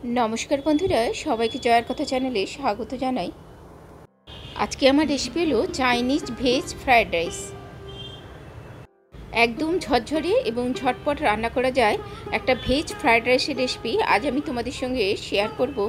नमस्कार बंधुरा सबाइके जयार कथा चैनेले स्वागत जानाई। आज के आमार रेसिपि हलो चाइनीज भेज फ्राइड राइस। एकदम झरझरे एवं झटपट रान्ना करा जाए एक भेज फ्राइड राइसेर रेसिपि आज आमी तोमादेर संगे शेयर करब।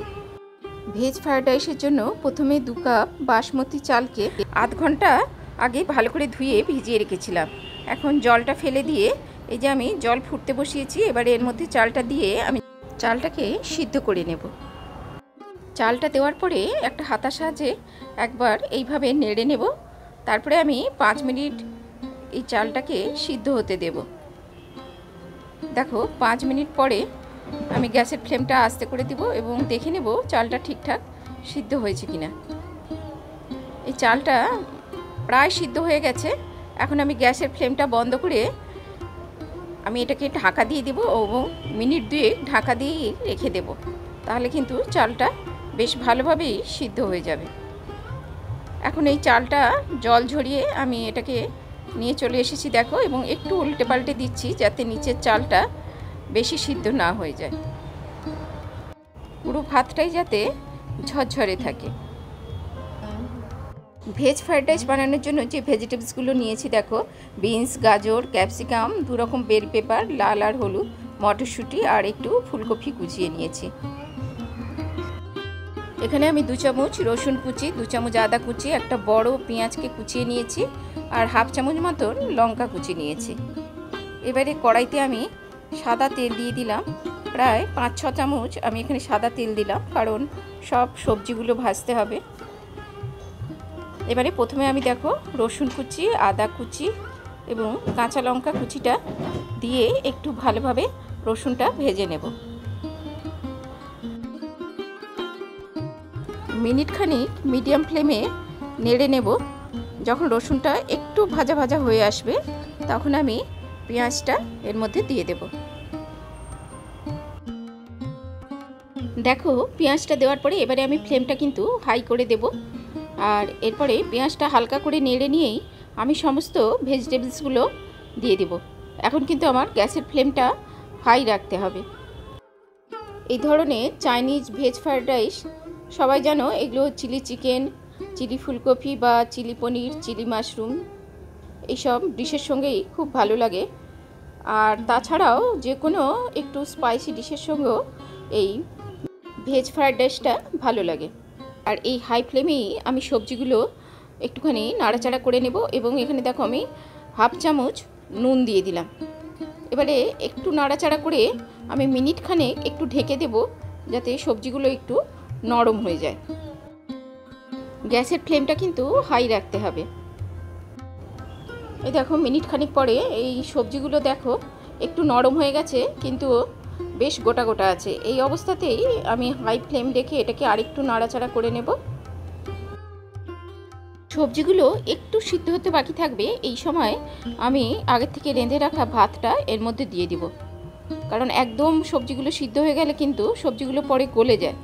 भेज फ्राइड राइसेर जोन्नो प्रथमे 2 कप बासमती चालके आध घंटा आगे भालो करे धुए भिजिए रेखेछिलाम। एखन जलटा फेले दिए এই যে আমি জল ফুটতে বসিয়েছি। এবারে এর মধ্যে চালটা দিয়ে আমি চালটাকে সিদ্ধ করে নেব। চালটা দেওয়ার পরে একটা হাতার সাহায্যে একবার এইভাবে নেড়ে নেব। তারপরে আমি 5 মিনিট এই চালটাকে সিদ্ধ হতে দেব। দেখো 5 মিনিট পরে আমি গ্যাসের ফ্লেমটা আস্তে করে দিব এবং দেখে নেব চালটা ঠিকঠাক সিদ্ধ হয়েছে কিনা। এই চালটা প্রায় সিদ্ধ হয়ে গেছে। এখন আমি গ্যাসের ফ্লেমটা বন্ধ করে আমি এটাকে ঢাকা দিয়ে দেব এবং মিনিট 2 ঢাকা দিয়ে রেখে দেব। তাহলে কিন্তু চালটা বেশ ভালোভাবেই সিদ্ধ হয়ে যাবে। এখন এই চালটা জল ঝরিয়ে আমি এটাকে নিয়ে চলে এসেছি দেখো, এবং একটু উল্টে পাল্টে দিচ্ছি যাতে নিচের চালটা বেশি সিদ্ধ না হয়ে যায়। পুরো ভাতটাই যাতে ঝরঝরে থাকে। ভেজ ফ্রাইড রাইস বানানোর জন্য যে ভেজিটেবলসগুলো নিয়েছি দেখো, বিনস, গাজর, ক্যাপসিকাম, 2 রকম বেল পেপার, লাল আর হলুদ, মটরশুঁটি আর একটু ফুলকপি কুচিয়ে নিয়েছি। এখানে আমি 2 চামচ রসুন কুচি, 2 চামচ আদা কুচি, একটা বড় পেঁয়াজকে কুচিয়ে নিয়েছি আর হাফ চামচ মতন লঙ্কা কুচি নিয়েছি। এবারে কড়াইতে আমি সাদা তেল দিয়ে দিলাম, প্রায় 5-6 চামচ আমি এখানে সাদা তেল দিলাম, কারণ সব সবজিগুলো ভাজতে হবে। এবারে প্রথমে আমি দেখো রসুন কুচি, আদা কুচি এবং কাঁচা লঙ্কা কুচিটা দিয়ে একটু ভালোভাবে রসুনটা ভেজে নেব। মিনিট খানিক মিডিয়াম ফ্লেমে নেড়ে নেব। যখন রসুনটা একটু ভাজা ভাজা হয়ে আসবে তখন আমি পেঁয়াজটা এর মধ্যে দিয়ে দেব। দেখো পেঁয়াজটা দেওয়ার পরে এবারে আমি ফ্লেমটা কিন্তু হাই করে দেব। আর এরপরে পেঁয়াজটা হালকা করে নেড়ে নিয়েই আমি সমস্ত ভেজিটেবলসগুলো দিয়ে দেব। এখন কিন্তু আমার গ্যাসের ফ্লেমটা হাই রাখতে হবে। এই ধরনের চাইনিজ ভেজ ফ্রাইড রাইস সবাই জানো, এগুলো চিলি চিকেন, চিলি ফুলকপি বা চিলি পনির, চিলি মাশরুম এইসব ডিশের সঙ্গেই খুব ভালো লাগে। আর তাছাড়াও যে কোনো একটু স্পাইসি ডিশের সঙ্গেও এই ভেজ ফ্রাইড রাইসটা ভালো লাগে। আর এই হাই ফ্লেমেই আমি সবজিগুলো একটুখানি নাড়াচাড়া করে নেব এবং এখানে দেখো আমি হাফ চামচ নুন দিয়ে দিলাম। এবারে একটু নাড়াচাড়া করে আমি মিনিট খানেক একটু ঢেকে দেব যাতে সবজিগুলো একটু নরম হয়ে যায়। গ্যাসের ফ্লেমটা কিন্তু হাই রাখতে হবে। এই দেখো মিনিট খানিক পরে এই সবজিগুলো দেখো একটু নরম হয়ে গেছে, কিন্তু বেশ গোটা গোটা আছে। এই অবস্থাতেই আমি হাই ফ্লেম রেখে এটাকে আরেকটু নাড়াচাড়া করে নেব। সবজিগুলো একটু সিদ্ধ হতে বাকি থাকবে। এই সময় আমি আগে থেকে রেঁধে রাখা ভাতটা এর মধ্যে দিয়ে দিব, কারণ একদম সবজিগুলো সিদ্ধ হয়ে গেলে কিন্তু সবজিগুলো পরে গলে যায়।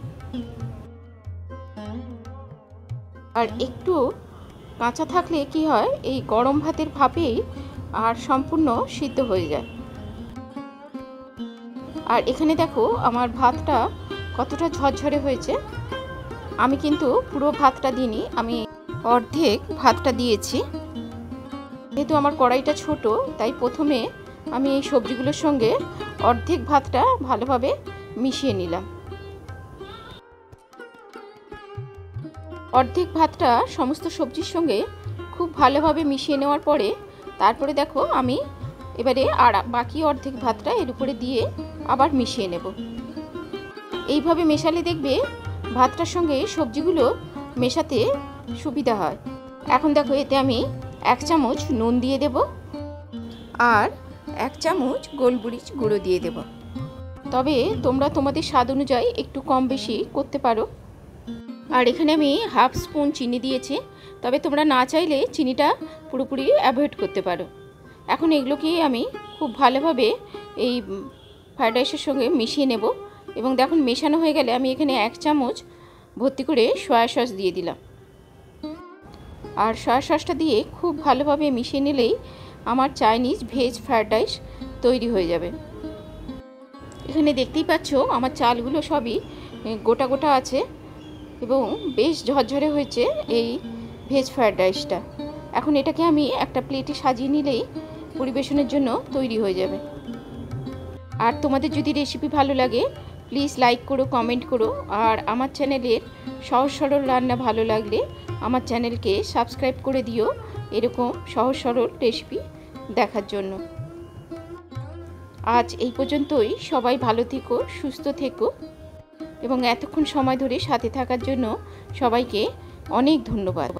আর একটু কাঁচা থাকলে কি হয়, এই গরম ভাতের ভাপেই আর সম্পূর্ণ সিদ্ধ হয়ে যায়। আর এখানে দেখো আমার ভাতটা কতটা ঝরঝরে হয়েছে। আমি কিন্তু পুরো ভাতটা দিইনি, আমি অর্ধেক ভাতটা দিয়েছি। যেহেতু আমার কড়াইটা ছোট তাই প্রথমে আমি এই সবজিগুলোর সঙ্গে অর্ধেক ভাতটা ভালোভাবে মিশিয়ে নিলাম। অর্ধেক ভাতটা সমস্ত সবজির সঙ্গে খুব ভালোভাবে মিশিয়ে নেওয়ার পরে তারপরে দেখো আমি এবারে আর বাকি অর্ধেক ভাতটা এর উপরে দিয়ে আবার মিশিয়ে নেব। এইভাবে মেশালে দেখবে ভাতটার সঙ্গে সবজিগুলো মেশাতে সুবিধা হয়। এখন দেখো এতে আমি 1 চামচ নুন দিয়ে দেব আর 1 চামচ গোলমরিচ গুঁড়ো দিয়ে দেব। তবে তোমরা তোমাদের স্বাদ অনুযায়ী একটু কম বেশি করতে পারো। আর এখানে আমি হাফ স্পুন চিনি দিয়েছি, তবে তোমরা না চাইলে চিনিটা পুরোপুরি অ্যাভয়েড করতে পারো। এখন এগুলোকে আমি খুব ভালোভাবে এই ফ্রাইড রাইসের সঙ্গে মিশিয়ে নেব এবং দেখুন মেশানো হয়ে গেলে আমি এখানে 1 চামচ ভর্তি করে সয়া সস দিয়ে দিলাম। আর সয়া সসটা দিয়ে খুব ভালোভাবে মিশিয়ে নিলেই আমার চাইনিজ ভেজ ফ্রাইড রাইস তৈরি হয়ে যাবে। এখানে দেখতেই পাচ্ছ আমার চালগুলো সবই গোটা গোটা আছে এবং বেশ ঝরঝরে হয়েছে এই ভেজ ফ্রায়েড রাইসটা। এখন এটাকে আমি একটা প্লেটে সাজিয়ে নিলেই পরিবেশনের জন্য তৈরি হয়ে যাবে। আর তোমাদের যদি রেসিপি ভালো লাগে প্লিজ লাইক করো, কমেন্ট করো। আর আমার চ্যানেলের সহজ সরল রান্না ভালো লাগলে আমার চ্যানেলকে সাবস্ক্রাইব করে দিও এরকম সহজ সরল রেসিপি দেখার জন্য। আজ এই পর্যন্তই। সবাই ভালো থেকো, সুস্থ থেকো এবং এতক্ষণ সময় ধরে সাথে থাকার জন্য সবাইকে অনেক ধন্যবাদ।